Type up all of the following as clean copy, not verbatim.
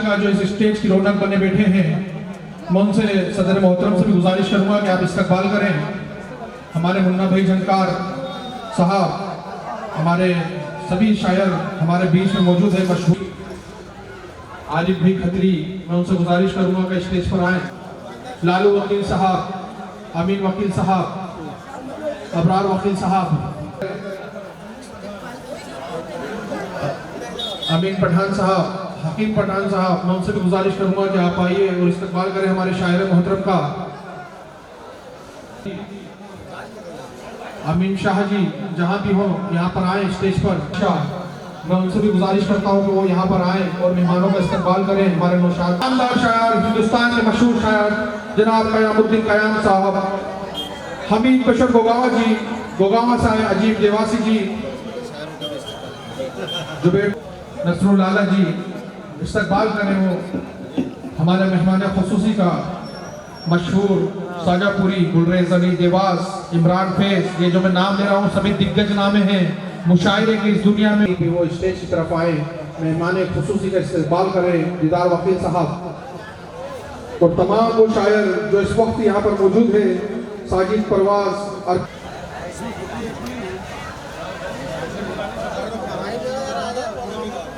का जो इस स्टेज की रौनक बने बैठे हैं, मैं उनसे सदर मोहतरम से भी गुजारिश करूंगा कि आप इस्तकबाल करें। हमारे मुन्ना भाई झंकार साहब, हमारे सभी शायर हमारे बीच में मौजूद है। मशहूर आरिफ भाई खत्री, मैं उनसे गुजारिश करूंगा कि स्टेज पर आएँ। लालू वकील साहब, अमीन वकील साहब, अबरार वकील साहब, अमीन पठान साहब, हकीम पठान साहब, मैं उनसे भी गुजारिश करूंगा कि आप आइए और इस्तकबाल करें हमारे शायर मोहतरम का। अमीन शाह जी जहाँ भी हो यहाँ पर आए स्टेज पर। मैं उनसे भी गुजारिश करता हूँ कि वो यहाँ पर आए और मेहमानों का इस्तकबाल करें। हमारे शानदार शायर, हिंदुस्तान के मशहूर शायर जनाब कयामुद्दीन कयाम साहब, हमीद बशर गोगावा जी, गोगावा साहब, अजीब देवासी जी, जुबैर नसरुल्लाह जी इस्तकबाल करें। वो हमारे मेहमान खुसूसी का मशहूर साजापुरी, गुलरेज अली देवास, इमरान फैज, ये जो मैं नाम ले रहा हूँ सभी दिग्गज नामे हैं मुशायरे की इस दुनिया में। कि वो स्टेज की तरफ आए, मेहमान खुसूसी का इस्तकबाल करें। दीदार वकील साहब और तमाम वो शायर जो इस वक्त यहाँ पर मौजूद है, साजिद परवाज और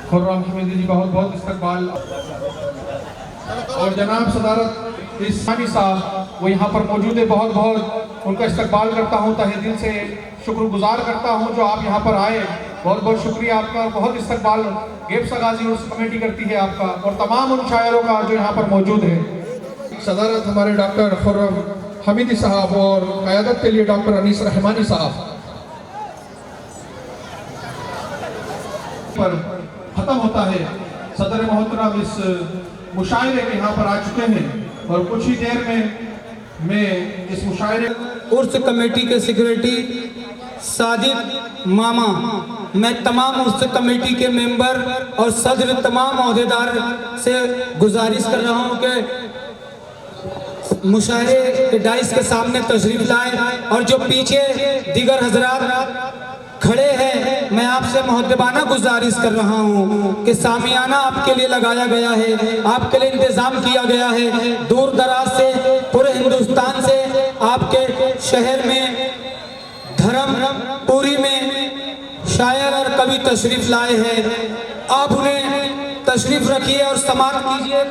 खुर्रम हमीदी जी, बहुत बहुत इस्तकबाल। और जनाब सदारत इस्मानी साहब, वो यहाँ पर मौजूद है, बहुत बहुत उनका इस्तकबाल करता हूँ, तहे दिल से शुक्रगुजार करता हूँ जो आप यहाँ पर आए। बहुत बहुत शुक्रिया आपका, बहुत इस्तकबाल गेब सगाजी और कमेटी करती है आपका और तमाम उन शायरों का जो यहाँ पर मौजूद है। सदारत हमारे डॉक्टर खुर्रम हमीदी साहब और क़यादत के लिए डॉक्टर अनीस रहमानी साहब पर खत्म होता है। सदर मोहतरम इस मुशायरे के यहाँ पर आ चुके हैं और कुछ ही देर में मैं इस मुशायरे उर्स कमेटी के सेक्रेटरी साजिद मामा, मैं तमाम उर्स कमेटी के मेंबर और सदर तमाम अहदेदार से गुजारिश कर रहा हूँ कि मुशायरे के डाइस के सामने तशरीफ लाएं और जो पीछे दीगर हजरात खड़े हैं, मैं आपसे मुहद्दबाना गुजारिश कर रहा हूँ कि सामियाना आपके लिए लगाया गया है, आपके लिए इंतज़ाम किया गया है। दूर दराज से, पूरे हिंदुस्तान से आपके शहर में, धर्मपुरी में शायर और कवि तशरीफ लाए हैं। आप उन्हें तशरीफ रखिए और समाप्त कीजिए।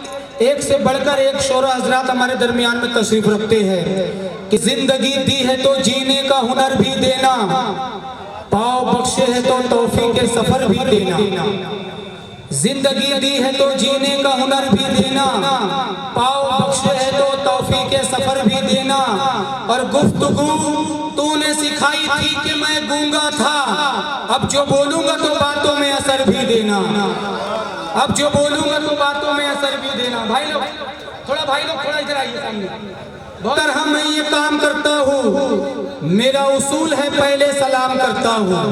एक से बढ़कर एक शोरा हजरात हमारे दरमियान में तशरीफ रखते हैं कि जिंदगी दी है तो जीने का हुनर भी देना, पाव बख्शे है तो तौफीक के सफर भी देना। जिंदगी दी है तो जीने का हुनर भी देना, पाव बख्शे है तो तौफीक के सफर भी देना। और गुफ्तगू तूने सिखाई थी कि मैं गूंगा था, अब जो बोलूंगा तो बातों में असर भी देना। अब जो बोलूंगा तो बातों में असर भी देना। भाई लोग थोड़ा इधर आइए सामने। तरह मैं ये काम करता हूँ, मेरा उसूल है पहले सलाम करता हूँ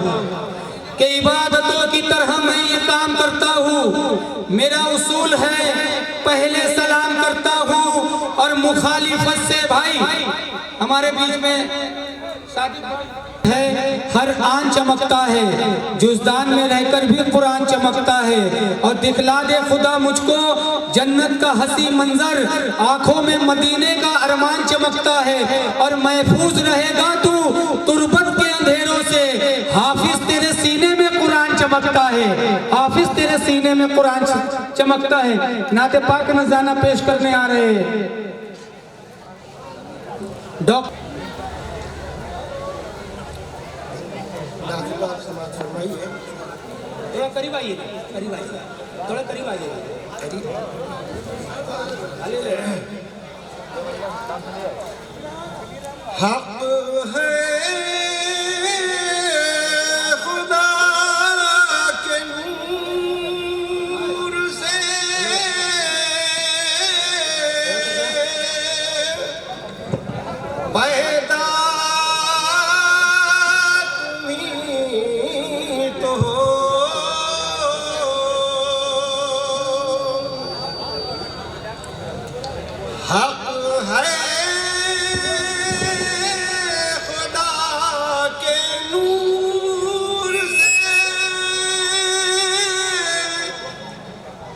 कि इबादतों की तरह मैं ये काम करता हूँ, मेरा उसूल है पहले सलाम करता हूँ। और मुखालिफत से भाई हमारे बीच में है, हर आन चमकता है, जुज़दान में रहकर भी कुरान चमकता है। और दिखला दे खुदा मुझको जन्नत का हसी मंजर, आंखों में मदीने का अरमान चमकता है। और महफूज रहेगा तू तुर्बत के अंधेरों से, हाफिज तेरे सीने में कुरान चमकता है, हाफिज तेरे सीने में कुरान चमकता है। नाते पाक नज़ाना पेश करने आ रहे हैं डॉक्टर थोड़ा करीब आइए, थोड़ा करीब आइए। हक है खुदा के नूर से पैदा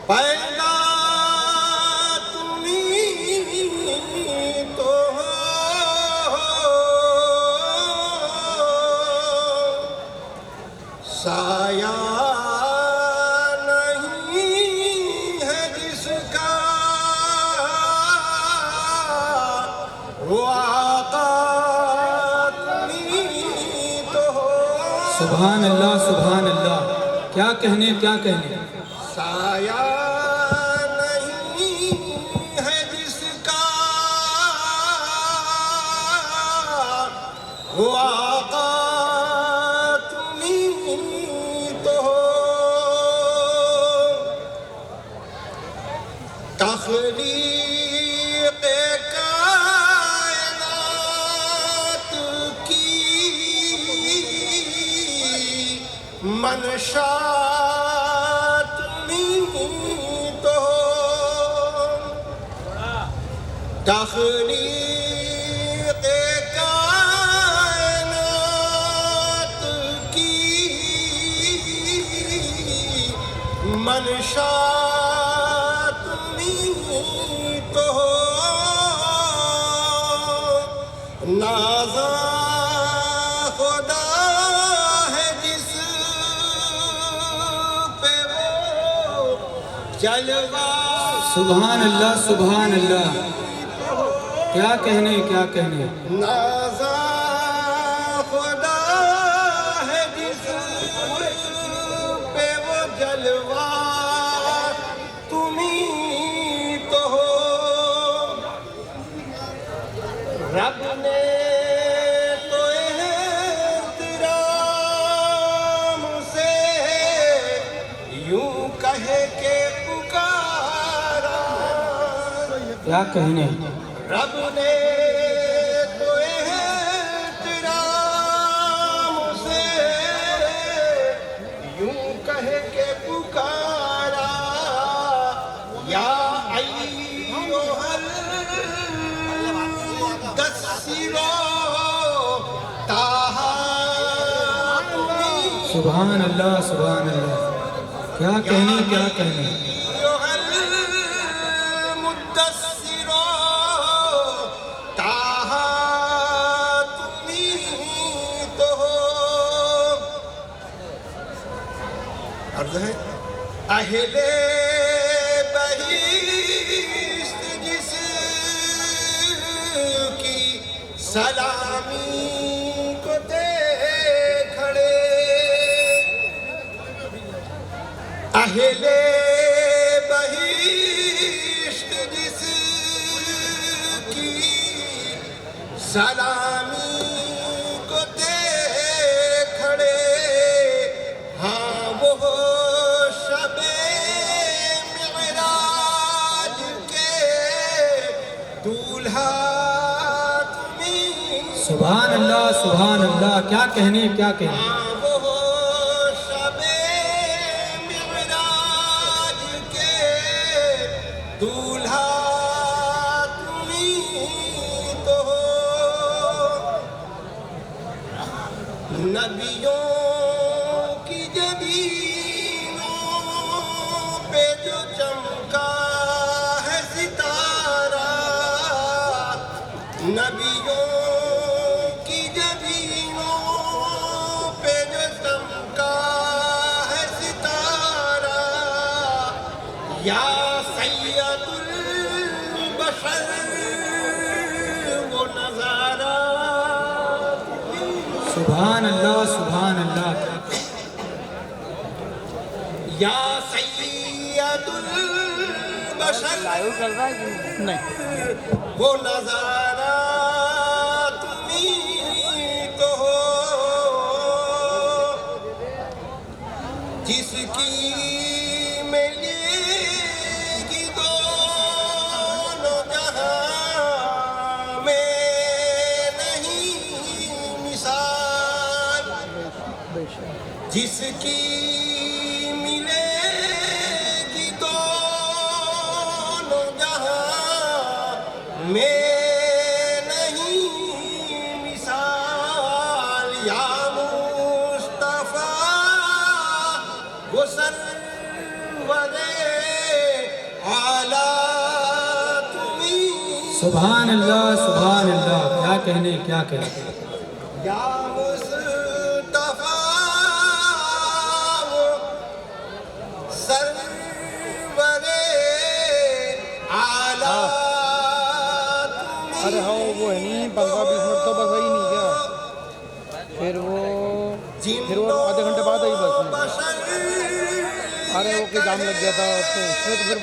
पैदा सुभान अल्लाह, सुभान अल्लाह। क्या कहने, क्या कहने। साया नहीं है जिसका वो आका तुम्हीं तो हो। तख्लीक़ कायनात की मनशा तख्लीक़ कायनात की मनशा तुम्हीं तो हो। नाज़ा खुदा है जिस पे वो जलवा। सुभान अल्लाह, सुभान अल्लाह। क्या कहने, क्या कहने। नाज़ा खुदा है जिस पे वो जलवा तुम्हीं तो हो। रब ने तो एहतराम से यूं कह के पुकारा। क्या कहने। रब ने तो एहतराम से यूं कह के पुकारा। या अय्युहल मुद्दस्सिरो ताहा। सुभान अल्लाह, सुभान अल्लाह। क्या कहने, क्या कहने। अहले बहिश्त जिसकी सलामी को दे खड़े। अहले बहिश्त जिसकी सलामी को दे खड़े। हाँ वो सुभान अल्लाह, सुभान अल्लाह। क्या कहने, क्या कहने। वो शबे मिअराज के दूल्हा तुम्हीं तो हो। नबियों की जबीनों पे जो चमका है सितारा। नबियों या सैयदुल बशर वो नज़ारा। सुभान अल्लाह, सुभान अल्लाह। या सैयदुल बशर वो नज़ारा तुम्हीं तो हो। जिसकी जिसकी मिलेगी दोनों जहां में नहीं मिसाल। या मुस्तफा वो सरवरे आला तुम्हीं। सुभान अल्लाह, सुभान अल्लाह। क्या कहने, क्या कहने। या अरे हाँ वो है नहीं 15-20 मिनट तो बस ही नहीं क्या। फिर वो फिर वो आधे घंटे बाद आई बस में। बशर अरे वो कि जाम लग गया था तो उसने तो फिर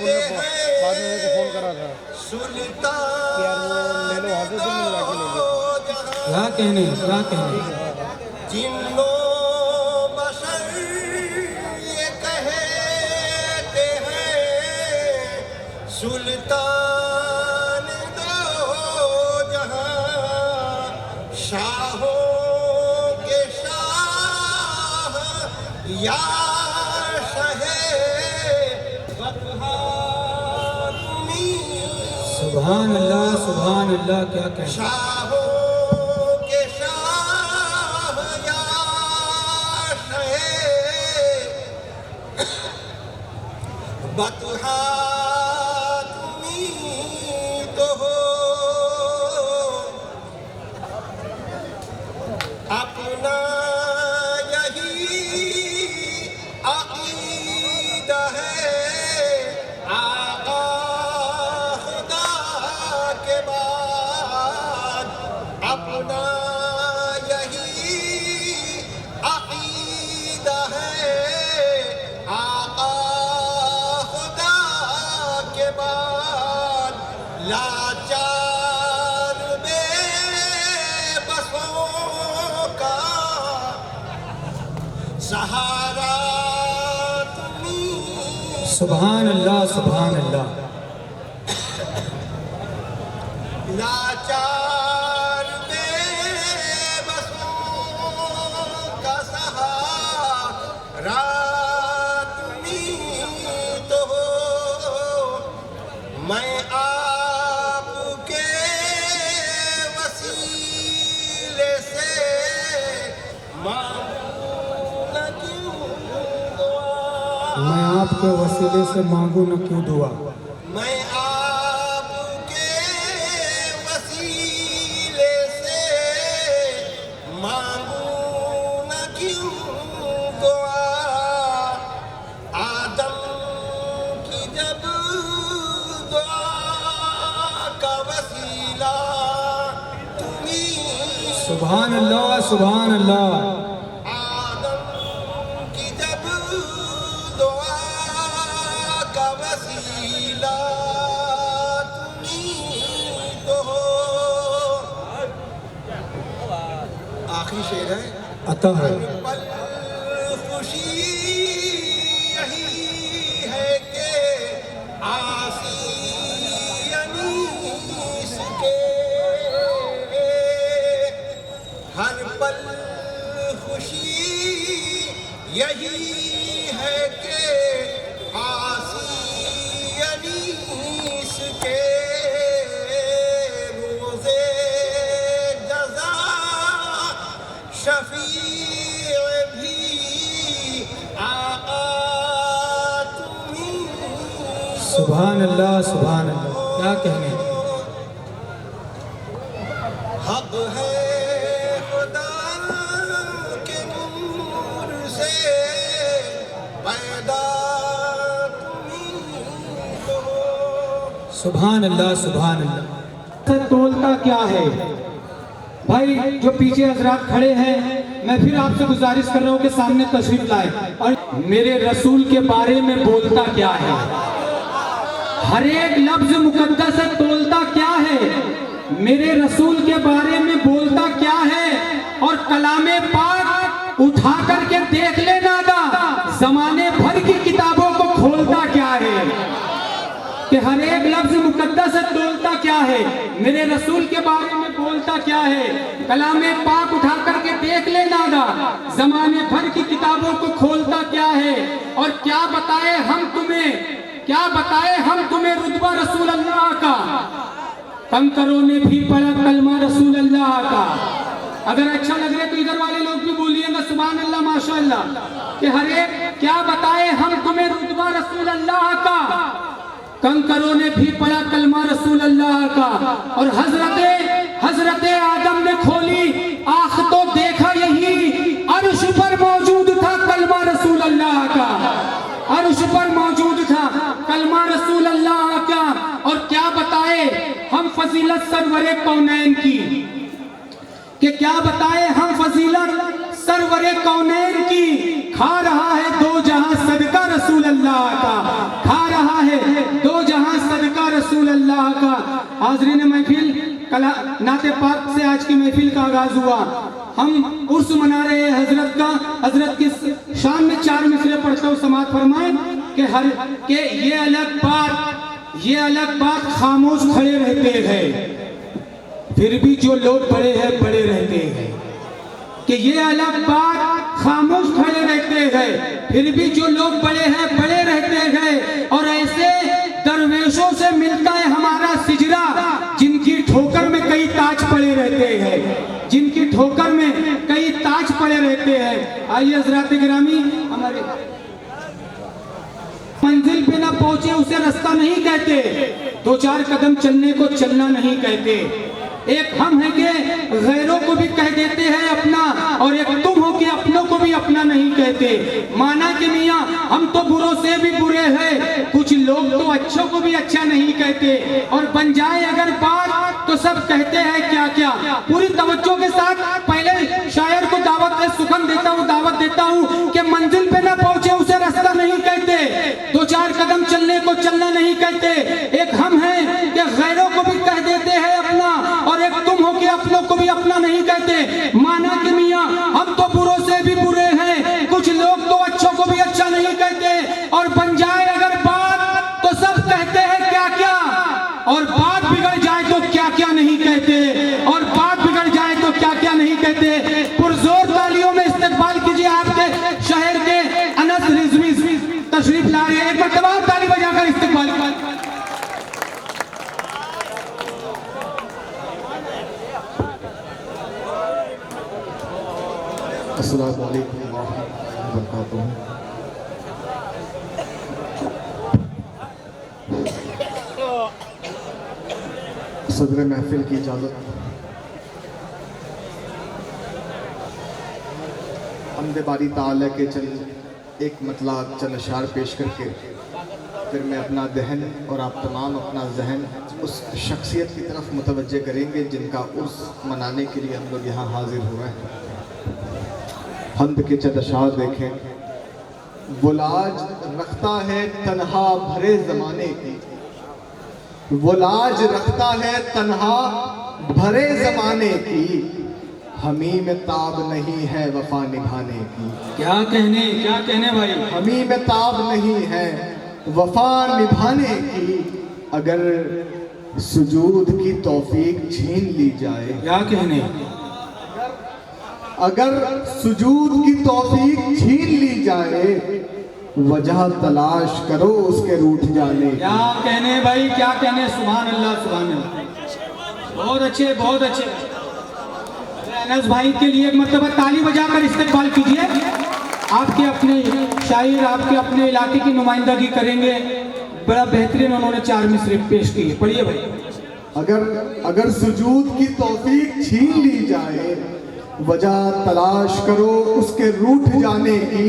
बाद में मेरे को फ़ोन करा था सुल्तान कि यार वो ले लो, हाजिर से मिल जाके ले लो। क्या कहने, क्या कहने। जिन्नो बशर ये कहते हैं सुल्तान दो जहां, शाहों के शाह या शहे बतहा तुम्ही, सुभान अल्लाह, सुभान अल्लाह, क्या कहने। शाहों के शाह या शहे बतहा तुम्ही तो हो, अपना यही अकीदा है आका खुदा के बाद, अपना यही अकीदा है आका खुदा के बाद, लाचार बेबसों का सहारा तुम्ही, सुभान अल्लाह, सुभान अल्लाह। लाचार बेबसों का सहारा तुम्ही तो हो, मैं आपके वसीले से मांगू न क्यों दुआ, मैं आपके वसीले से मांगू न क्यों दुआ। मैं आपके वसीले से मांगू न क्यों दुआ, आदम की जब दुआ का वसीला तुम्ही, सुभान अल्लाह, सुभान अल्लाह। आदम की जब दुआ का वसीला तुम्ही तो हो। आखिरी शेर है, अता है। पल खुशी यही है कि आसी अनीस के, हर पल खुशी यही है कि आसी अनीस के, रोज़े जज़ा शफीअ भी आका तुम्ही, सुभान अल्लाह, सुभान अल्लाह, क्या कहने। हक है खुदा के नूर से पैदा तुम्ही तो हो। सुभान अल्लाह, सुभान अल्लाह। तोलता क्या है भाई, जो पीछे हजरात खड़े हैं, मैं फिर आपसे गुजारिश कर रहा हूँ कि सामने तशरीफ लाए और मेरे रसूल के बारे में बोलता क्या है। हर एक लफ्ज मुकद्दस है, तोलता क्या है, मेरे रसूल के बारे में बोलता क्या है। और कलामे पाक उठा करके देख लेना दा, जमाने भर की किताबों को खोलता क्या है कि हर एक लफ्ज मुकद्दस है, तोलता क्या है, मेरे रसूल के बारे में बोलता क्या है। कलामे पाक उठा करके देख लेना दा, जमाने भर की किताबों को खोलता क्या है। और क्या बताए हम तुम्हें, क्या बताए हम तुम्हें रुतबा रसूल अल्लाह का, कंकरों ने भी पढ़ा कलमा रसूल अल्लाह का। अगर अच्छा लग रहा है तो इधर वाले लोग भी बोलिएगा सुभान अल्लाह, माशाअल्लाह। कि हर एक क्या बताए हम तुम्हें रुतबा रसूल अल्लाह का, कंकरों ने भी पढ़ा कलमा रसूल अल्लाह का। और हजरत आदम ने खोली आँख तो देखा यही, अर्श पर मौजूद था कलमा रसूल अल्लाह का, अर्श पर मौजूद था कलमा रसूल अल्लाह का। और क्या बताए हम फजीलत सरवरे कौनैन की, कि क्या बताए हम फजीलत सरवरे कौनैन की, खा रहा है दो जहां सदका रसूल अल्लाह का, खा रहा है दो जहां सदका रसूल अल्लाह का। हाज़रीन महफिल, कला नाते पाक से आज की महफिल का आगाज हुआ। हम उर्स मना रहे हैं हजरत का। हजरत की शान में 4 मिसरे पढ़ता हूँ, समात फरमाएं कि ये अलग बात खामोश खड़े रहते हैं, फिर भी जो लोग बड़े हैं बड़े रहते हैं। कि ये अलग बात खामोश खड़े रहते हैं, फिर भी जो लोग बड़े हैं बड़े रहते हैं। और ऐसे दरवेशों से मिलता है हमारा सिजरा, जिनकी ठोकर में कई ताज पड़े रहते हैं, जिनकी ठोकर में कई ताज पड़े रहते हैं। आइए हज़रात गिरामी, हमारे मंजिल पे ना पहुंचे उसे रास्ता नहीं कहते, 2-4 कदम चलने को चलना नहीं कहते। एक हम है कि गैरों को भी कह देते हैं अपना, और एक तुम हो कि अपनों को भी अपना नहीं कहते। माना कि मियाँ हम तो बुरों से भी बुरे हैं, कुछ लोग तो अच्छों को भी अच्छा नहीं कहते। और बन जाए अगर बात तो सब कहते हैं क्या क्या। पूरी तवज्जो के साथ पहले शायर को सुखन दावत देता हूँ कि मंजिल पे ना पहुंचे उसे रास्ता नहीं कहते, 2-4 कदम चलने को चलना नहीं कहते। एक हम हैं कि गैरों को भी कह देते हैं अपना, और एक तुम हो कि अपनों को भी अपना नहीं कहते। माना कि मियाँ हम तो बुरों से भी बुरे हैं, कुछ लोग तो अच्छों को भी अच्छा नहीं कहते। और बन जाए अगर बात तो सब कहते हैं क्या क्या, और बात बिगड़ जाए तो क्या क्या नहीं कहते, और बात बिगड़ जाए तो क्या क्या नहीं कहते। पुरजोर तालियों में इस्तकबाल कीजिए आपके शहर के अनस रिजवी तशरीफ ला रहे हैं। एक मरतबा ताली बजाकर इस्तकबाल। अस्सलामु अलैकुम व रहमतुल्लाहि व बरकातुहू। सदर महफिल की इजाज़त, हमदे बारी ताला के चंद एक मतला चंद अशार पेश करके फिर मैं अपना दहन और आप तमाम अपना जहन उस शख्सियत की तरफ मुतवज्जे करेंगे जिनका उर्स मनाने के लिए हम लोग यहाँ हाजिर हुए हैं। हमद के चंद अशार देखें। वो लाज रखता है तन्हा भरे ज़माने की, वो लाज रखता है तन्हा भरे ज़माने की, हमी में ताब नहीं है वफा निभाने की। क्या कहने भाई, हमी में ताब नहीं है वफा निभाने की, अगर सुजूद की तौफीक छीन ली जाए। क्या कहने, अगर सुजूद की तौफीक छीन ली जाए, वजह तलाश करो उसके रूठ जाने की। क्या कहने भाई, क्या कहने। सुभान अल्लाह, सुभान अल्लाह। बहुत अच्छे, बहुत अच्छे। अनस भाई के लिए एक मरतबा ताली बजाकर इस्तकबाल कीजिए। आपके अपने शायर आपके अपने इलाके की नुमाइंदगी करेंगे। बड़ा बेहतरीन उन्होंने 4 मिसरे पेश किए। पढ़िए भाई। अगर सुजूद की तौफीक छीन ली जाए, वजह तलाश करो उसके रूठ जाने की,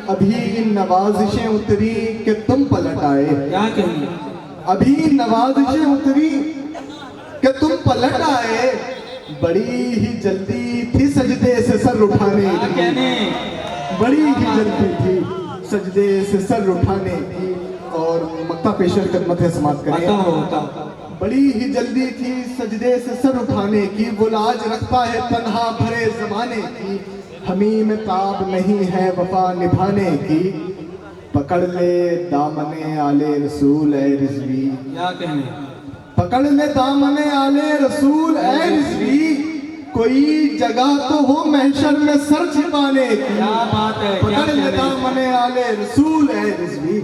अभी नवाजिशें उतरी कि तुम पलट आए। क्या कहने, अभी नवाजिशें उतरी कि तुम पलट आए, बड़ी ही जल्दी थी सजदे से सर उठाने क्या कहने, बड़ी ही जल्दी थी सजदे से सर उठाने की। और मक्ता पेशर खिदमत है समाप्त करें। बड़ी ही जल्दी थी सजदे से सर उठाने की, वो लाज रखता है तन्हा भरे ज़माने की, हमी में ताब नहीं है वफा निभाने की, पकड़ ले दामने आले रसूल ए रिजवी। क्या कहने, पकड़ ले दामने आले रसूल ए रिजवी, कोई जगह तो हो महशर में सर छिपाने की। क्या बात है। पकड़ ले दामने आले रसूल ए रिजवी,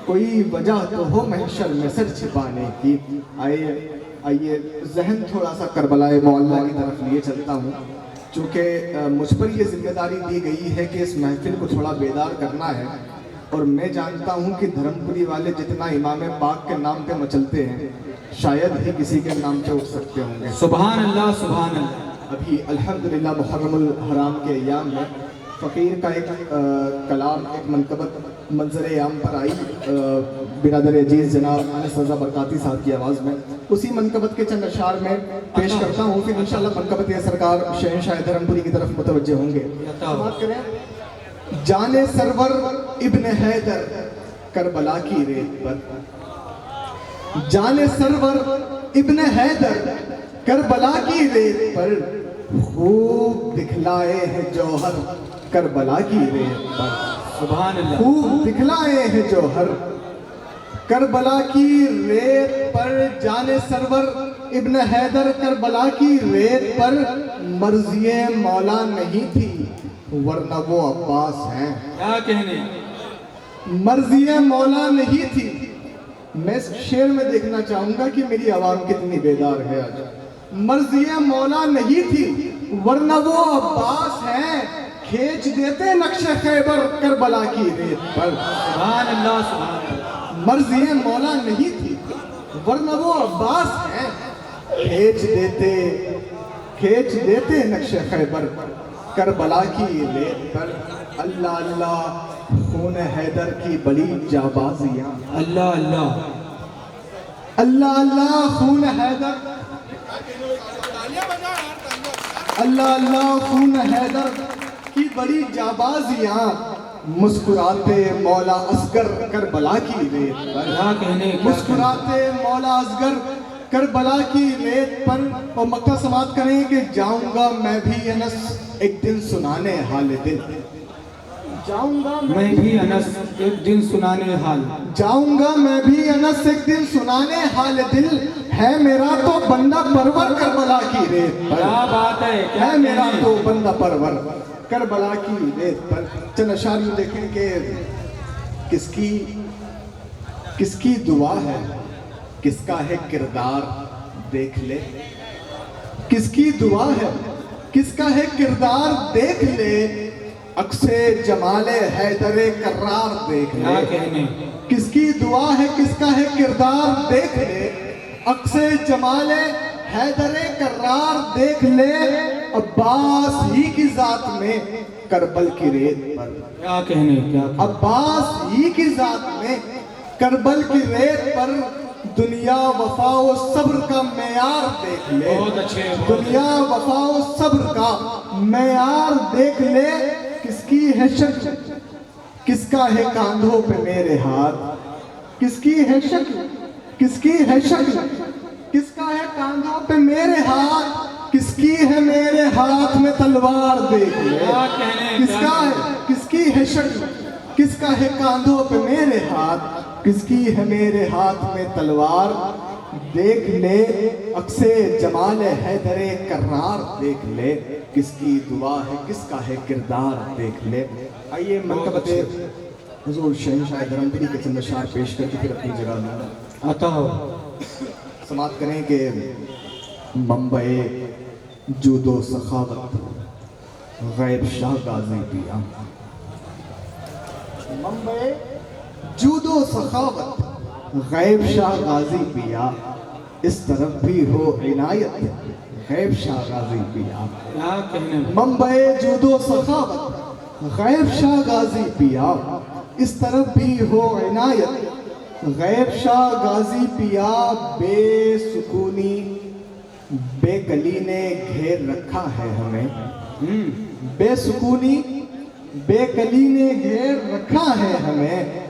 कोई वजह तो हो महशर में सर छिपाने की। आइए जहन थोड़ा सा करबलाए मौला की तरफ लिए चलता हूँ, चूँकि मुझ पर यह जिम्मेदारी दी गई है कि इस महफिल को थोड़ा बेदार करना है। और मैं जानता हूँ कि धर्मपुरी वाले जितना इमाम पाक के नाम पे मचलते हैं, शायद ही किसी के नाम पे उठ सकते होंगे। सुभान अल्लाह, सुभान अल्लाह। अभी अल्हम्दुलिल्लाह मुहर्रमुल हराम के अय्याम में फ़कीर का एक कलाम, एक मनकबत मंजर आम पर आई बिरादर अजीज़ जनाब अनस रज़ा बरकाती साहब की आवाज़ में, उसी मनकबत के चंद अशार में पेश करता हूँ। फिर इंशाअल्लाह मनकबत ये सरकार शहंशाह धर्मपुरी की तरफ मुतवज्जे होंगे। बात करें जाने सरवर इब्न हैदर करबला की रेत पर, जाने सरवर इब्न हैदर करबला की रेत पर, खूब दिखलाए हैं जौहर करबला की रेत पर, सुभान अल्लाह। खूब दिखलाए हैं जौहर करबला की रेत पर। जाने सरवर इब्न हैदर करबला की रेत पर, मर्ज़िए मौला नहीं थी वरना वो अब्बास हैं। क्या कहने, मर्ज़िए मौला नहीं थी। मैं इस शेर में देखना चाहूंगा कि मेरी आवाम कितनी बेदार है आज। मर्ज़िए मौला नहीं थी वरना वो अब्बास हैं, खींच देते नक्शे खैबर करबला की रेत पर। सुभान अल्लाह, सुभान अल्लाह। मर्ज़िए मौला नहीं थी वरना वो अब्बास हैं, खींच देते नक्शे खैबर करबला की रेत पर। अल्लाह अल्लाह खून हैदर की बड़ी जाबाजियां, अल्लाह अल्लाह, अल्लाह अल्लाह खून हैदर, अल्लाह अल्लाह खून हैदर की बड़ी जाबाजियां, मुस्कुराते मौला असगर करबला की रेत पर। क्या कहने, मुस्कुराते मौला असगर करबला की रेत पर। और मक्का समात करें कि जाऊंगा मैं भी अनस एक दिन सुनाने हाल दिल, जाऊंगा मैं भी अनस एक दिन सुनाने हाल, जाऊंगा मैं भी अनस एक दिन सुनाने हाल दिल, है मेरा तो बंदा परवर करबला की रेत पर। क्या बात है मेरा तो बंदा परवर करबला की रेत पर। चल अशार यूं देखें कि किसकी दुआ है, किसका है किरदार देख ले, किसकी दुआ है, किसका है किरदार देख ले, अक्से जमाले हैदरे कर्रार देख क्या ले। कहने, किसकी दुआ है, किसका है किरदार देख ले, अक्से जमाले हैदरे कर्रार देख ले, अब्बास ही की जात में करबल की रेत पर। क्या कहने, क्या अब्बास ही की जात में करबल की रेत पर। दुनिया वफा व सब्र का मेयार देख ले, बहुत अच्छे, दुनिया वफा व सब्र का मेयार देख ले, किसकी है शक्ल, किसका है कांधों पे मेरे हाथ, किसकी है शक्ल, किसकी है शक्ल, किसका है कांधों पे मेरे हाथ, किसकी है मेरे हाथ में तलवार देख ले। क्या कहने, किसका है, किसकी है शक्ल, किसका है कांधों पे मेरे हाथ, किसकी है मेरे हाथ में तलवार देख ले, अक्से जमाल हैदरे कर्रार देख ले, किसकी दुआ है, किसका है किरदार देख ले। आइए मनकबते हुजूर शहंशाह धर्मपुरी के चंद अशार पेश करके फिर अपनी जगह में आता हो। समाप्त करें कि बम्बई जूदो सखावत गैब शाह गाजी पिया, बम्बई जूदो सखावत गैब शाह गाजी पिया, इस तरफ भी हो इनायत गैब शाह गाजी पिया। क्या कहने, बम्बई जूदो सखावत गैब शाह गाजी पिया, इस तरफ भी हो इनायत गैब शाह गाजी पिया। बेसुकूनी बेकली ने घेर रखा है हमें, बेसुकूनी बेकली ने घेर रखा है हमें,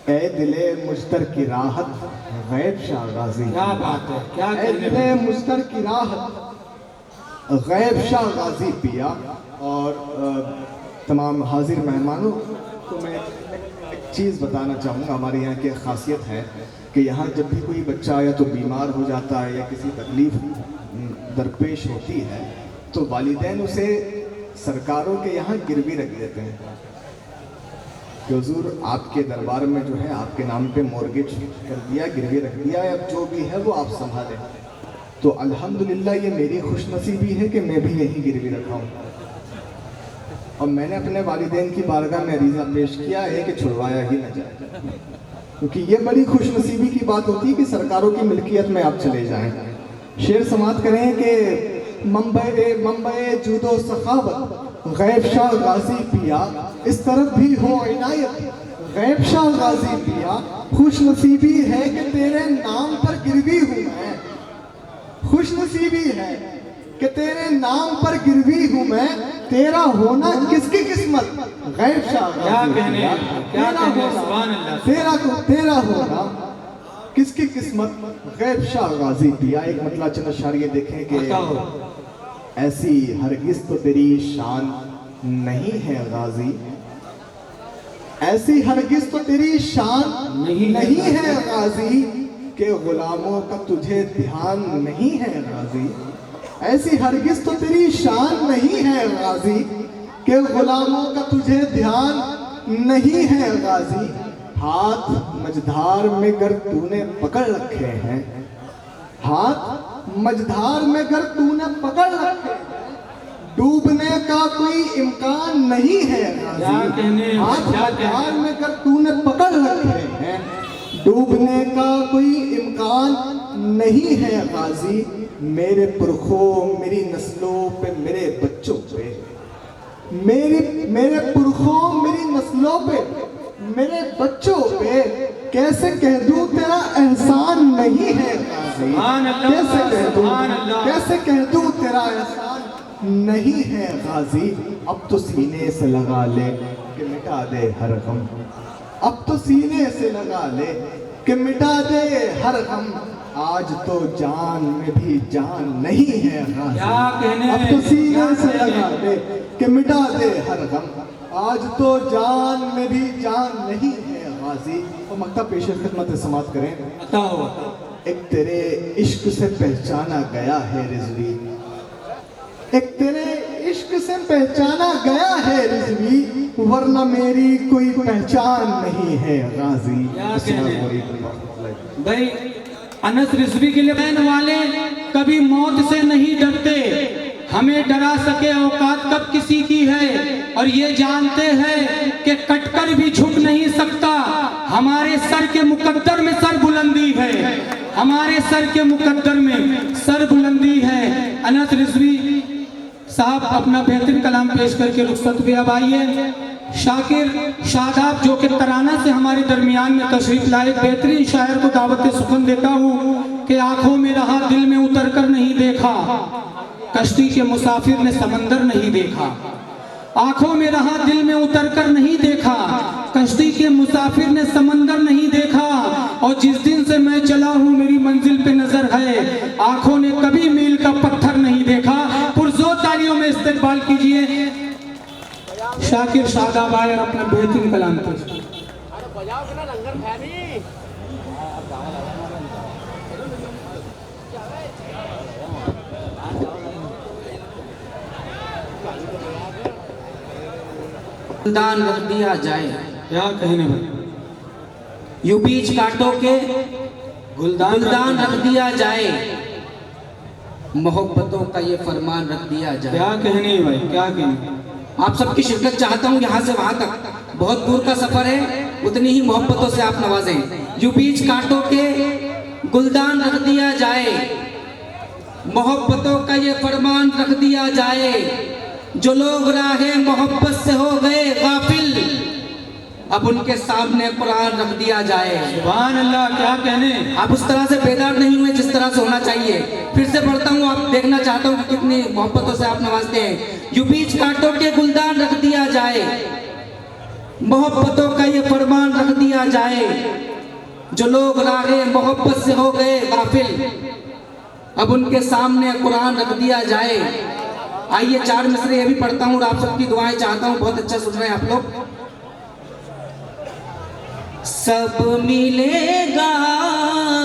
ए दिले मुश्तर की राहत गैब शाह गाजी। क्या बात है, क्या ए कहने, दिले मुश्तर की राहत गैब शाह गाजी पिया। और तमाम हाजिर मेहमानों को मैं एक चीज़ बताना चाहूँगा। हमारे यहाँ की खासियत है कि यहाँ जब भी कोई बच्चा या तो बीमार हो जाता है या किसी तकलीफ दरपेश होती है तो वालिदैन उसे सरकारों के यहाँ गिरवी रख देते हैं कि हुजूर आपके दरबार में जो है आपके नाम पे मॉर्गेज कर दिया, गिरवी रख दिया, अब जो भी है वो आप संभालें। तो अल्हम्दुलिल्लाह ये मेरी खुशनसीबी है कि मैं भी यहीं गिरवी रखा हूँ और मैंने अपने वालिदैन की बारगाह में अरीज़ा पेश किया है कि छुड़वाया ही न जाए, क्योंकि ये बड़ी खुशनसीबी की बात होती है कि सरकारों की मिल्कियत में आप चले जाएं। शेर समाप्त करें कि मुंबई जूदो सखावत गैब शाह गाजी पिया, इस तरफ भी हो इनायत गैब शाह गाजी पिया, खुश नसीबी है कि तेरे नाम पर गिरवी हूँ मैं, खुश नसीबी है कि तेरे नाम पर गिरवी हूँ मैं, तेरा होना किसकी किस्मत। गैब शाह गाजी पिया, तेरा होना, तेरा होना किसकी किस्मत। गैब शाह गाजी पिया। एक मतलब चंद अशारिये देखें कि ऐसी हरगिज़ तो तेरी शान नहीं है गाजी, ऐसी हरगिज़ तो तेरी शान नहीं है गाजी, के गुलामों का तुझे ध्यान नहीं है गाजी, ऐसी हरगिज़ तो तेरी शान नहीं है गाजी, के गुलामों का तुझे ध्यान नहीं है गाजी। हाथ मझधार में गर तूने पकड़ रखे हैं, हाथ मझधार में गर तूने पकड़ रखे हैं, डूबने का कोई इम्कान नहीं है गाजी। हाथ मझधार में गर तूने पकड़ रखे हैं, डूबने का कोई इम्कान नहीं है गाजी। मेरे पुरखों मेरी नस्लों पे मेरे बच्चों पे, मेरे पुरखों मेरी नस्लों पे मेरे बच्चों पे कैसे कह दूं तेरा एहसान नहीं है गाजी, कैसे कह दूं तेरा एहसान नहीं है गाजी। अब तो सीने से लगा ले कि मिटा दे हर गम, अब तो सीने से लगा ले कि मिटा दे हर गम, आज तो जान में भी जान नहीं है गाजी। अब तो सीने से लगा ले कि मिटा दे हर गम, आज तो जान में भी जान नहीं है गाजी। और मक्ता पेश खिदमत समाप्त करें। एक तेरे इश्क से पहचाना गया है रिजवी, एक तेरे इश्क से पहचाना गया है रिजवी, वरना मेरी कोई पहचान नहीं है गाजी। भाई अनस रिजवी के लिए कहने वाले कभी मौत से नहीं डरते, हमें डरा सके औकात कब किसी की है, और ये जानते हैं कि कटकर भी झुक नहीं सकता, हमारे सर के मुकद्दर में सर बुलंदी है, हमारे सर के मुकद्दर में सर बुलंदी है। अनस रिजवी साहब अपना बेहतरीन कलाम पेश करके रुखसत पे अब आइए। शाकिर शादाब जो कि तराना से हमारे दरमियान में तशरीफ लाए, बेहतरीन शायर को दावत सुखन देता हूँ कि आंखों में रहा दिल में उतर कर नहीं देखा, कश्ती के मुसाफिर ने समंदर नहीं देखा, आंखों में रहा दिल में उतर कर नहीं देखा, कश्ती के मुसाफिर ने समंदर नहीं देखा, और जिस दिन से मैं चला हूँ मेरी मंजिल पे नजर है, आंखों ने कभी मील का पत्थर नहीं देखा। पुरजोर तालियों में इस्तकबाल कीजिए शाकिर शादाब आए और अपना बेहतरीन कलाम पेश। दान रख दिया जाए, क्या कहने भाई, यूं बीच कांटों के गुलदान रख दिया जाए, मोहब्बतों का ये फरमान रख दिया जाए। क्या कहने भाई, क्या कहने। आप सबकी शिरकत चाहता हूँ यहाँ से वहां तक, बहुत दूर का सफर है, उतनी ही मोहब्बतों से आप नवाजें। यूं बीच कांटों के गुलदान रख दिया जाए, मोहब्बतों का ये फरमान रख दिया जाए, जो लोग राहे मोहब्बत से हो गए गाफिल, अब उनके सामने कुरान रख दिया जाए। सुभान अल्लाह, क्या कहने। आप उस तरह से बेदार नहीं हुए जिस तरह से होना चाहिए। फिर से पढ़ता हूँ, आप देखना चाहता हूँ कि कितनी मोहब्बतों से आप नवाजते हैं। यूं बीच कांटों के गुलदान रख दिया जाए, मोहब्बतों का ये फरमान रख दिया जाए, जो लोग राहे मोहब्बत से हो गए गाफिल, अब उनके सामने कुरान रख दिया जाए। आइए 4 मिसरे ये भी पढ़ता हूँ और आप सबकी दुआएं चाहता हूँ, बहुत अच्छा सुन रहे हैं आप लोग। सब मिलेगा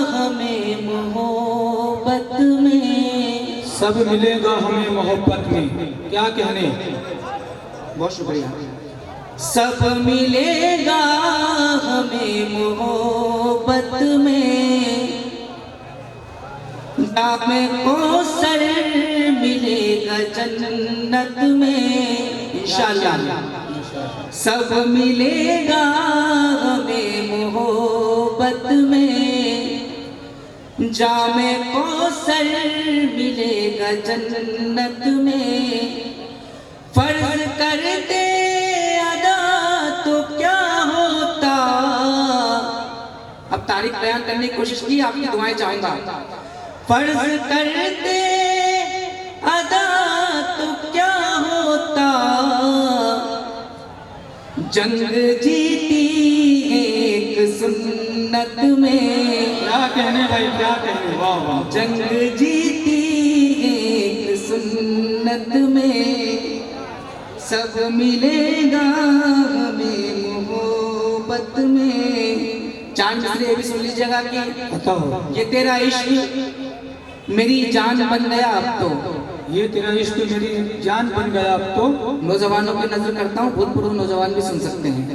हमें मोहब्बत में, सब मिलेगा हमें मोहब्बत में, क्या कहने। बहुत शुक्रिया। सब मिलेगा हमें मोहब्बत में, जामे कौसर मिलेगा जन्नत में इंशाअल्लाह। सब मिलेगा हमें मोहब्बत में, जामे कौसर मिलेगा जन्नत में। फर्ज करते अदा तो क्या होता तारीख बयान करने की कोशिश की, आपकी दुआएं चाहूंगा। फर्ज करते अदा तो क्या होता, जंग जीती एक सुन्नत में। क्या कहने भाई, क्या कहने, वाह वाह। जंग जीती एक सुन्नत में, सब मिलेगा हमें मोहब्बत में। चांद मिसरे भी सुन लीजिएगा कि बताओ। ये तेरा इश्क मेरी जान बन गया अब तो, ये तेरा इश्क मेरी जान बन गया अब तो। नौजवानों की नजर करता हूँ, भूतपूर्व नौजवान भी सुन सकते हैं।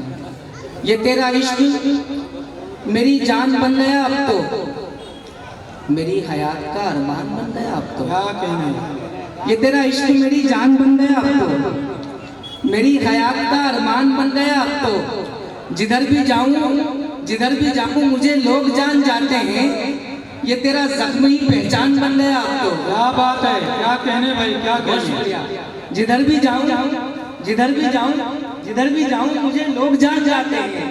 ये तेरा इश्क मेरी जान बन गया अब तो, मेरी हयात का अरमान बन गया अब तो। क्या कहने, ये तेरा इश्क मेरी जान बन गया अब तो, मेरी हयात का अरमान बन गया अब तो। जिधर भी जाऊं मुझे लोग जान जाते हैं, ये तेरा जख्म ही पहचान बन गया अब तो। क्या बात है, क्या कहने भाई, क्या बहुत कहने। शुक्रिया। जिधर भी जाऊं मुझे लोग जान जाते हैं,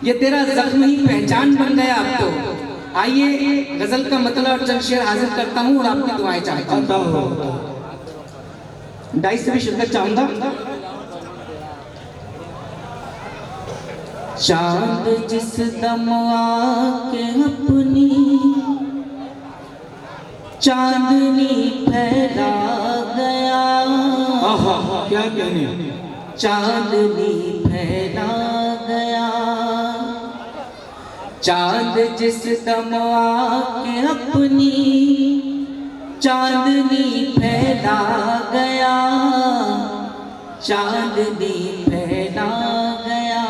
ये तेरा जख्म ही पहचान बन गया अब तो। आइए गजल का मतलब और चंद शेर हाजिर करता हूँ और आपकी दुआएं चाहता हूँ। बताओ। डाइस से भी शिरकत चाहूंगा। चांद जिस दम आके अपनी चांदनी फैला गया, आहा, क्या कहने। चांदनी फैला गया। चांद जिस दम आके अपनी चांदनी फैला गया, चांदनी फैला गया।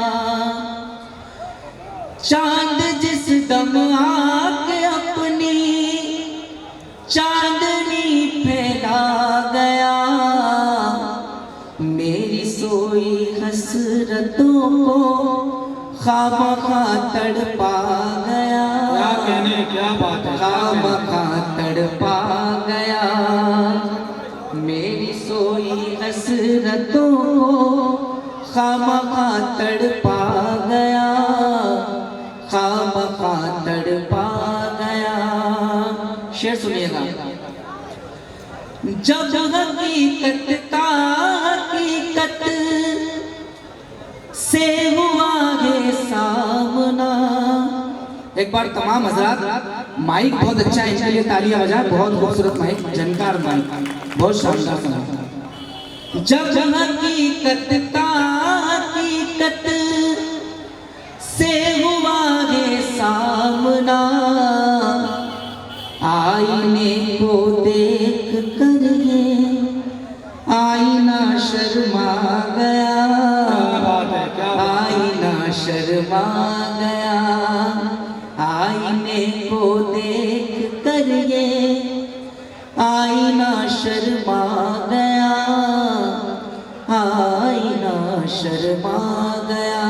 चांद जिस दम आके अपनी चांदनी फैला गया, मेरी सोई हसरतों को खामखा तड़पा गया। क्या कहने, क्या बात है। खामखा तड़पा गया, मेरी सोई हसरतों को खामखा तड़पा गया, खामखा तड़पा गया। शेर सुनिएगा। जब हकीकत का हकीकत से हुआ है सामना। एक बार तमाम हजरात, माइक बहुत अच्छा है, इनके लिए तालियां बजाएं। बहुत खूबसूरत माइक, झनकार माइक, बहुत शानदार माइक। जब हकीकत का हकीकत से हुआ है सामना, आईने को देख कर ये आईना शर्मा गया। क्या बात है, क्या बात है। आईना शर्मा गया, आईने को देख कर ये आईना शर्मा गया, आईना शर्मा गया।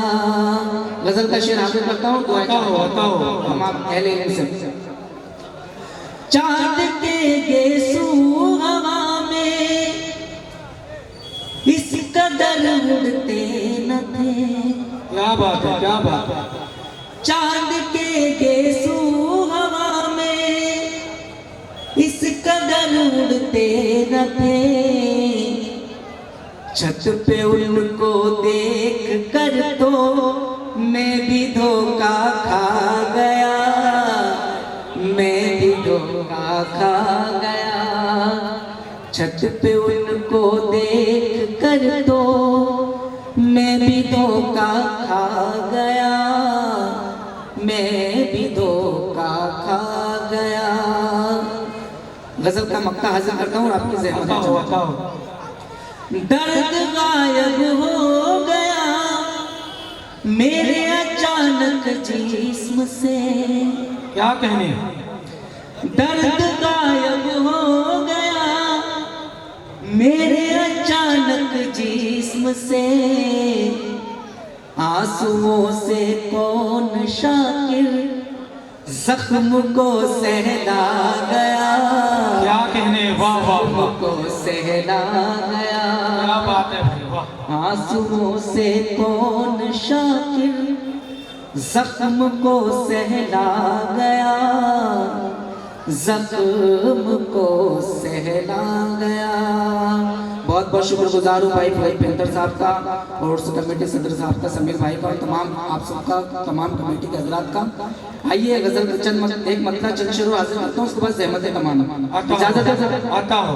गजल का शेर हासिल करता हूँ, दुआ बताओ। हम आप अहले इल्म से। चांद के गेसू हवा में इस कदर उड़ते न थे। क्या बात है, क्या बात है। चांद के गेसू हवा में इस कदर उड़ते न थे। छत पे उनको देख कर तो मैं भी धोखा खा गया, मैं भी धोखा खा गया। छत पे उनको देख कर तो मैं भी धोखा खा गया, मैं भी धोखा खा गया। गजल का मक्ता हाजिर करता हूँ आपकी ज़हन में। बताओ। दर्द गायब हो गया मेरे अचानक जिस्म से। क्या कहने। दर्द गायब हो गया मेरे अचानक जिस्म से। आंसुओं से कौन शाकिर जख्म को सहला गया। क्या कहने, वाह वाह जख्म वाह। को सहला गया। क्या बात है भाई, वाह। आंसुओं से कौन शाकिर जख्म को सहला गया, जख्म को सहला गया। बहुत बहुत शुक्रगुजार हूँ भाई पेंटर साहब का और उस कमेटी सदर साहब का, समीर भाई का और तमाम आप सबका, तमाम कमेटी के हजरात का। आइए गजल चंद एक मतला चंद शुरू हाजिर करता हूँ, उसके बाद जहमत कमाना इजाजत है। आता हो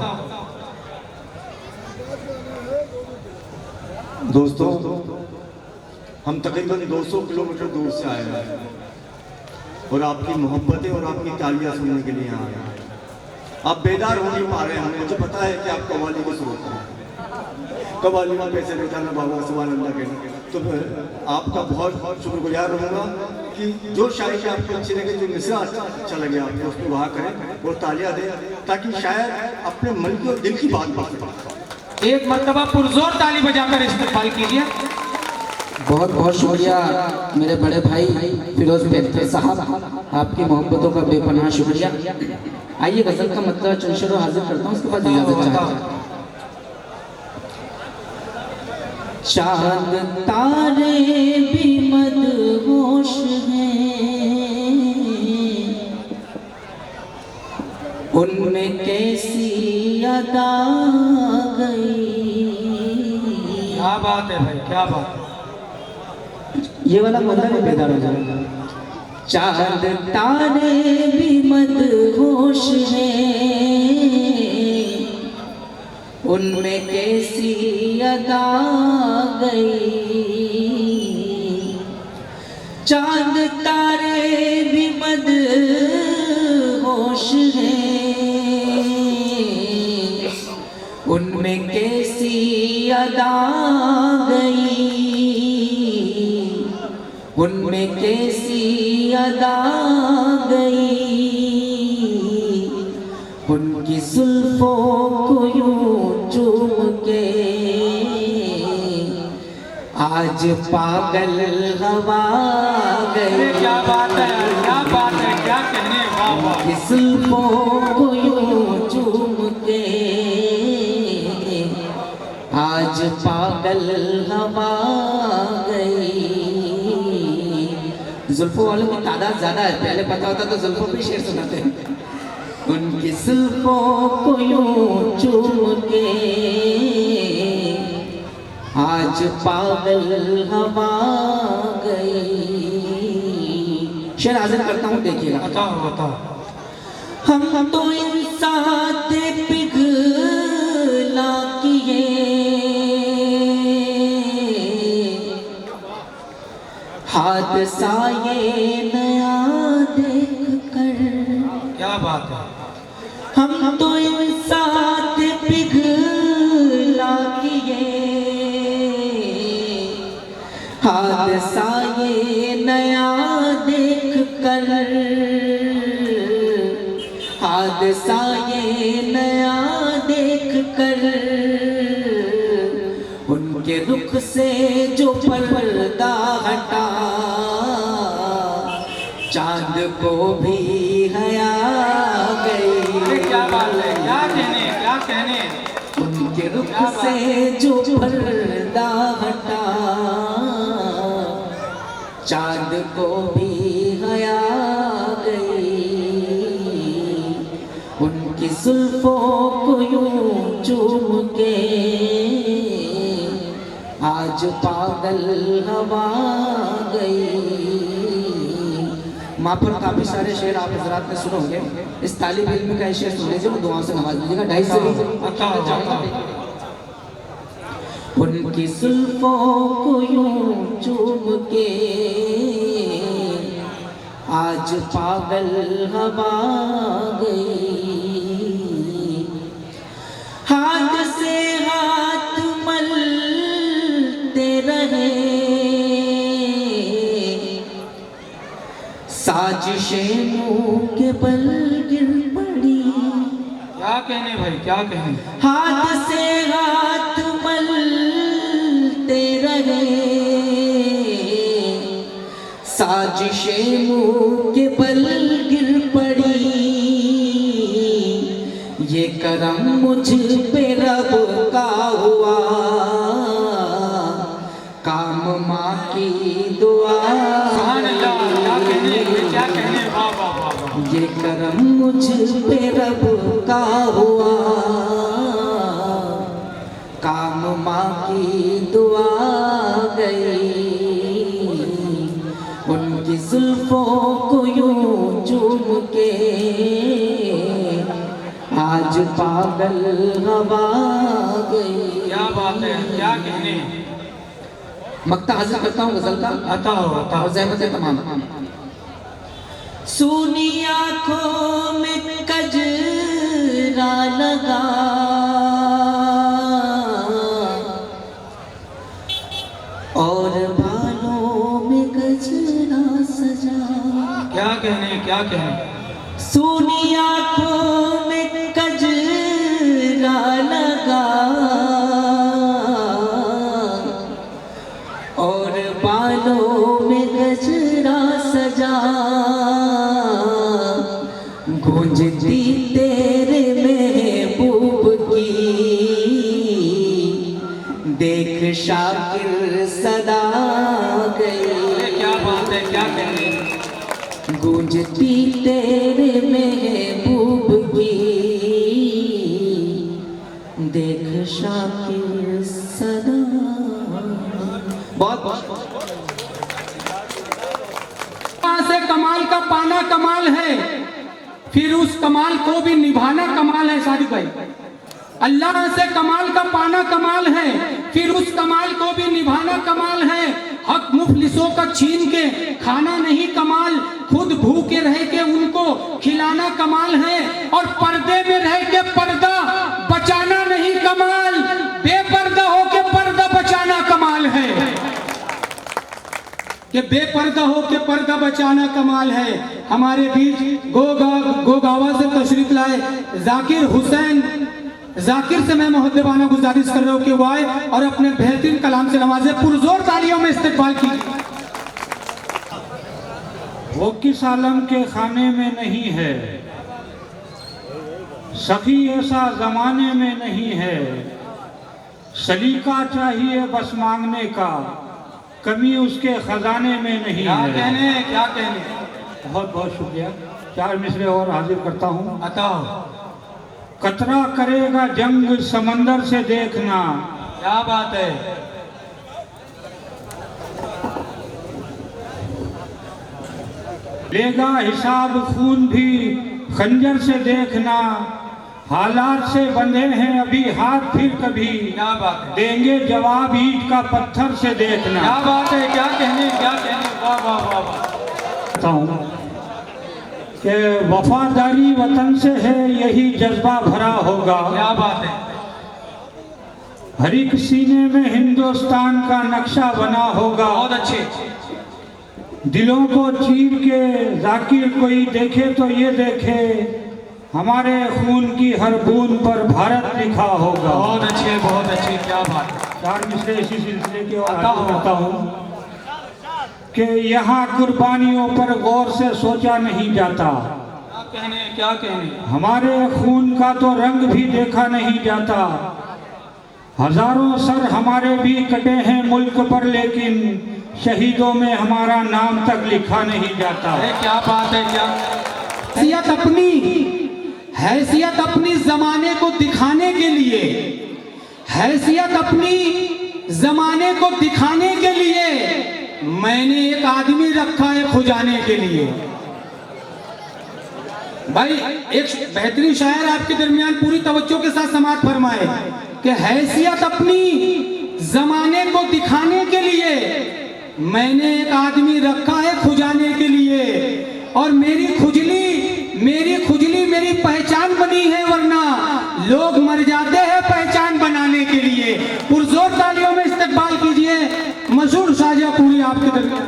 दोस्तों, हम तकरीबन 200 किलोमीटर दूर से आए हैं और आपकी मोहब्बतें और आपकी तालियां सुनने के लिए आए हैं। आप बेदार हो नहीं पा रहे हैं, मुझे पता है कि आप कव्वाली को सुनते हैं, कव्वाली में पैसे देता ना बाबा सुभान अल्लाह के। तो मैं आपका बहुत बहुत शुक्रगुजार रहूँगा कि जो शायरी आपको अच्छी लगे, जो मिसरा अच्छा लगे आपको, उसको वहाँ करें और तालियां दें, ताकि शायद अपने मन की और दिल की बात बात करें। एक मर्तबा पुरजोर ताली बजाकर इस्तेमाल कीजिए। बहुत बहुत शुक्रिया मेरे बड़े भाई फिरोज पेंटर साहब, आपकी मोहब्बतों का बेपनाह शुक्रिया। आइए गजल का मतलब चंद शुरू हाजिर करता हूँ, उसके बाद इजाजत चाहता हूँ। चांद तारे भी मदहोश हैं, उनमें कैसी अदा गई। क्या बात है भाई, क्या बात है। ये वाला मतलब भी बेदार हो जाएगा। चांद तारे भी मदहोश हैं, उनमें कैसी अदा गई। चांद तारे भी मदहोश हैं, उनमें कैसी अदा गई, उनमें कैसी अदा गई। उनकी जुल्फों को यूं चूम के आज पागल हवा गई। क्या बात है, क्या बात है, क्या कहने, वाह वाह। उनकी जुल्फों को यूं चूम के आज पागल हवा गई। जुल्फों वालों की तादाद ज्यादा है, पहले पता होता तो जुल्फों पे शेर सुनाते हैं। उनकी जुल्फों को यूं चूम के आज पागल हवा गई। शेर हाजिर करता हूँ, देखिएगा। बताओ बताओ। हम तो इंसान पिघला किए, हादसा ये नया देख कर। क्या बात है। हम तो इंसान पिघला किए, हादसा ये नया देख कर, हादसा ये नया देख कर। उनके रुख से जो पर्दा हटा, चांद को भी हया गई। क्या बात है, क्या कहने, क्या कहने। उनके रुख से जो पर्दा हटा, चांद को भी हया गई। उनकी जुल्फों को यूं चूम के आज पागल हवा गई। माँ पर काफी सारे शेर आप हजरात ने सुने होंगे, इस तालिब इल्म का शेर सुन लीजिए, दुआ से नवाज दीजिएगा। 250 उनकी जुल्फों को यूं चूम के आज पागल हवा गई। हाथ से हाथ मलते रहे, साजिशें मुंह के बल गिर पड़ी। क्या कहने भाई, क्या कहने। हाथ से हाथ मलते रहे, साजिशें मुंह के बल गिर पड़ी। ये करम मुझ पे रब का हुआ, काम माँ की दुआ। कहने, वाह वाह वाह वाह। ये करम मुझ पे रब का हुआ, काम माँ की दुआ गई, उनकी जुल्फों को यूं चूम के आज पागल हवा गई। क्या बात है, क्या कहने। मक्ता हाजिर करता हूँ गजल का, आता और ज़हमत है तमाम। सूनी आँखों में कजरा लगा, और बालों में गजरा सजा। क्या कहने, क्या कहने। सूनी आँखों में कजरा लगा, और बालों में गजरा सजा, गूंजती तेरे महबूब की देख शाकिर सदा गई। क्या बात है, क्या कहने। गूंजती तेरे महबूब की देख शाकिर सदा। बहुत से कमाल का पाना कमाल है, फिर उस कमाल को भी निभाना कमाल है। सादिक भाई, अल्लाह से कमाल का पाना कमाल है, फिर उस कमाल को भी निभाना कमाल है। हक मुफलिसों का छीन के खाना नहीं कमाल, खुद भूखे रह के उनको खिलाना कमाल है। और पर्दे में रह के पर्दा बचाना नहीं कमाल, बेपर्दा हो के पर्दा बचाना कमाल है। कि बेपर्दा हो के पर्दा बचाना कमाल है। हमारे बीच गोगावा से तशरीफ लाए जाकिर हुसैन, जाकिर से मैं मुहद्दबाना गुजारिश कर रहा हूँ कि वो आए और अपने बेहतरीन कलाम से नवाजे। पुरजोर तालियों में इस्तकबाल की। वो किस आलम के खाने में नहीं है, सखी ऐसा जमाने में नहीं है, सलीका चाहिए बस मांगने का, कमी उसके खजाने में नहीं क्या है। कहने, क्या कहने। बहुत बहुत शुक्रिया। 4 मिसरे और हाजिर करता हूँ। अता कतरा करेगा जंग समंदर से देखना। क्या बात है। लेगा हिसाब खून भी खंजर से देखना, हालात से बंधे हैं अभी हाथ फिर कभी, क्या बात है। देंगे जवाब ईंट का पत्थर से देखना। क्या बात है, क्या कहने, क्या कहने। वाह वाह वाह वाह। कहता हूँ कि वफादारी वतन से है यही जज्बा भरा होगा, क्या बात है। हर एक सीने में हिंदुस्तान का नक्शा बना होगा। बहुत अच्छे। दिलों को चीर के जाकिर कोई देखे तो ये देखे, हमारे खून की हर बूंद पर भारत लिखा होगा। बहुत अच्छे, बहुत अच्छे। क्या बात है। 4 मिसरे इसी सिलसिले के और आता हूँ कि यहाँ कुर्बानियों पर गौर से सोचा नहीं जाता, क्या कहने, क्या कहने। हमारे खून का तो रंग भी देखा नहीं जाता, हजारों सर हमारे भी कटे हैं मुल्क पर, लेकिन शहीदों में हमारा नाम तक लिखा नहीं जाता। अरे क्या बात है, क्या। हैसियत अपनी जमाने को दिखाने के लिए, हैसियत अपनी जमाने को दिखाने के लिए मैंने एक आदमी रखा है खुजाने के लिए। भाई एक बेहतरीन शायर आपके दरमियान पूरी तवज्जो के साथ समाअत फरमाए कि हैसियत अपनी जमाने को दिखाने के लिए मैंने एक आदमी रखा है खुजाने के लिए, और मेरी खुजली मेरी पहचान बनी है, वरना लोग मर जाते हैं पहचान बनाने के लिए। पुरजोर तालियों में इस्तकबाल कीजिए मशहूर शाजापुरी आपके दरमियान।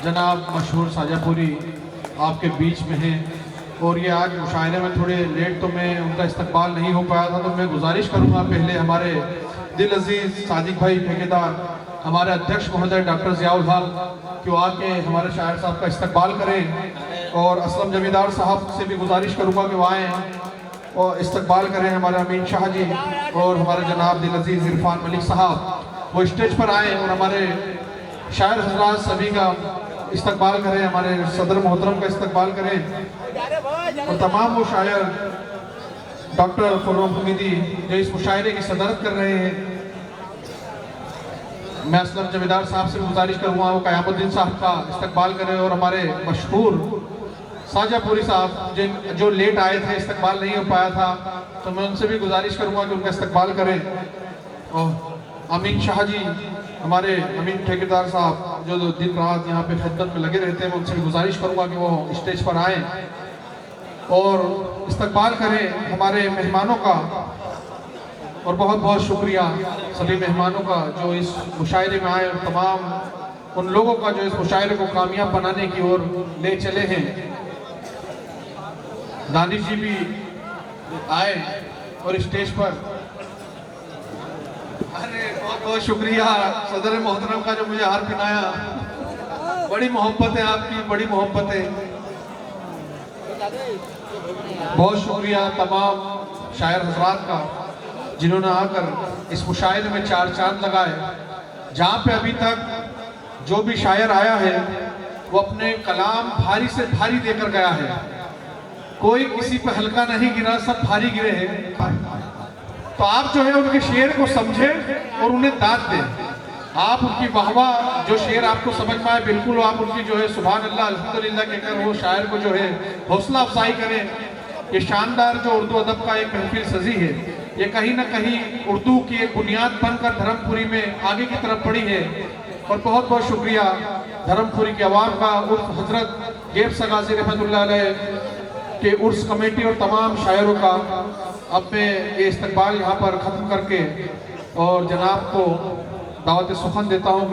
जनाब मशहूर शाजापुरी आपके बीच में हैं, और ये आज मुशायरे में थोड़े लेट तो मैं उनका इस्तकबाल नहीं हो पाया था, तो मैं गुजारिश करूँगा पहले हमारे दिल अजीज़ सादिक भाई ठेकेदार, हमारे अध्यक्ष महोदय डॉक्टर ज़ियाउल हक कि वो आके हमारे शायर साहब का इस्तकबाल करें, और असलम जमींदार साहब से भी गुजारिश करूँगा कि वो आएँ और इस्तकबाल करें हमारे अमीन शाह जी, और हमारे जनाब दिल अजीज़ इरफान मलिक साहब वो स्टेज पर आएँ और हमारे शायर हजरात सभी का इस्तकबाल करें, हमारे सदर मोहतरम का इस्तकबाल करें और तमाम वो शायर डॉक्टर खुर्रम हमीदी जो इस मुशायरे की सदरत कर रहे हैं। मैं असलम जमींदार साहब से गुजारिश करूँगा वो क़यामुद्दीन साहब का इस्तकबाल करें और हमारे मशहूर साजापुरी साहब जो लेट आए थे, इस्तकबाल नहीं हो पाया था, तो मैं उनसे भी गुजारिश करूँगा कि उनका इस्तकबाल करें। और अमीन शाह जी, हमारे अमीन ठेकेदार साहब जो दिन रात यहाँ पे खिदमत में लगे रहते हैं, मैं उनसे भी गुजारिश करूँगा कि वो स्टेज पर आएँ और इस्तकबाल करें हमारे मेहमानों का। और बहुत बहुत शुक्रिया सभी मेहमानों का जो इस मुशायरे में आए और तमाम उन लोगों का जो इस मुशायरे को कामयाब बनाने की ओर ले चले हैं। दानिश जी भी आए और स्टेज पर, अरे बहुत बहुत शुक्रिया सदर मोहतरम का जो मुझे हार पहनाया। बड़ी मोहब्बत है आपकी, बड़ी मोहब्बत है। बहुत शुक्रिया तमाम शायर हजरात का जिन्होंने आकर इस मुशायरे में चार चांद लगाए। जहाँ पे अभी तक जो भी शायर आया है वो अपने कलाम भारी से भारी देकर गया है, कोई किसी पे हल्का नहीं गिरा, सब भारी गिरे हैं। तो आप जो है उनके शेर को समझें और उन्हें दाद दें। आप उनकी वाहवाह जो शेर आपको समझ में आए बिल्कुल आप उनकी जो है सुभान अल्लाह अल्हम्दुलिल्लाह कहकर वो शायर को जो है हौसला अफजाई करें। ये शानदार जो उर्दू अदब का एक महफिल सजी है, ये कहीं ना कहीं उर्दू की एक बुनियाद बनकर धर्मपुरी में आगे की तरफ बढ़ी है। और बहुत बहुत शुक्रिया धर्मपुरी के अवाम का, उर्स हजरत गेब सगाजी रहमतुल्लाह अलैह के उर्स कमेटी और तमाम शायरों का। अब मैं ये इस्तकबाल यहाँ पर ख़त्म करके और जनाब को दावत सुखन देता हूँ।